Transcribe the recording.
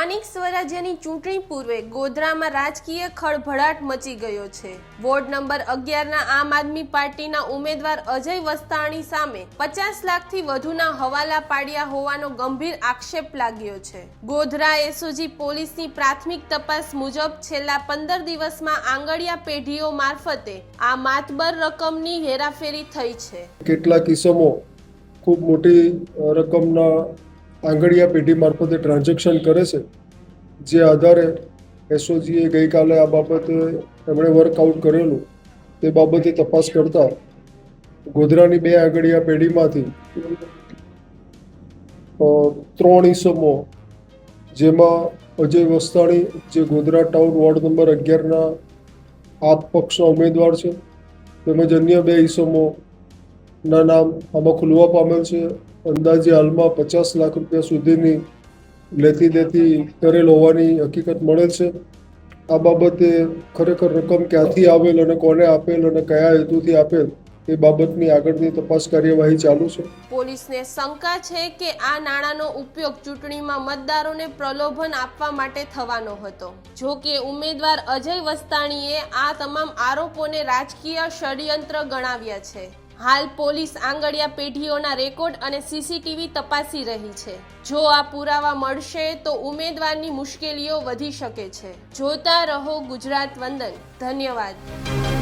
સ્થાનિક સ્વરાજ્યની ચૂંટણી પૂર્વે ગોધરામાં રાજકીય ખળભળાટ મચી ગયો છે। વોર્ડ નંબર 11ના આમ આદમી પાર્ટીના ઉમેદવાર અજય વસ્તાણી સામે 50 લાખથી વધુના હવાલા પાડ્યા હોવાનો ગંભીર આક્ષેપ લાગ્યો છે। ગોધરા એસઓજી પોલીસની પ્રાથમિક તપાસ મુજબ છેલ્લા 15 દિવસમાં આંગળિયા પેઢીઓ મારફતે આ માતબર રકમની હેરાફેરી થઈ છે। કેટલાક કિસ્સામાં ખૂબ મોટી રકમના આંગળિયા પેઢી મારફતે ટ્રાન્ઝેક્શન કરે છે, જે આધારે એસઓજીએ ગઈકાલે આ બાબતે એમણે વર્કઆઉટ કરેલું તે બાબતે તપાસ કરતા ગોધરાની 2 આંગળિયા પેઢીમાંથી 3 ઇસમો, જેમાં અજય વસ્તાણી જે ગોધરા ટાઉન વોર્ડ નંબર 11ના આપ પક્ષના ઉમેદવાર છે, તેમજ અન્ય 2 ઇસમોના નામ આમાં ખુલવા પામેલ છે। અંદાજે હાલમાં 50 લાખ રૂપિયા સુધીની લેતી દેતી કરેલ હોવાની હકીકત મળેલ છે। આ બાબતે ખરેખર રકમ ક્યાંથી આવેલ અને કોને આપેલ અને કયા હેતુથી આપેલ એ બાબતની આગળની તપાસ કાર્યવાહી ચાલુ છે। પોલીસને શંકા છે કે આ નાણાંનો ઉપયોગ ચૂંટણીમાં મતદારોને પ્રલોભન આપવા માટે થવાનો હતો। જો કે ઉમેદવાર અજય વસ્તાણીએ આ તમામ આરોપોને રાજકીય ષડયંત્ર ગણાવ્યા છે। હાલ પોલીસ આંગળિયા પેઢીઓના રેકોર્ડ અને સીસીટીવી તપાસી રહી છે। જો આ પુરાવા મળશે તો ઉમેદવારની મુશ્કેલીઓ વધી શકે છે। જોતા રહો ગુજરાત વંદન। ધન્યવાદ।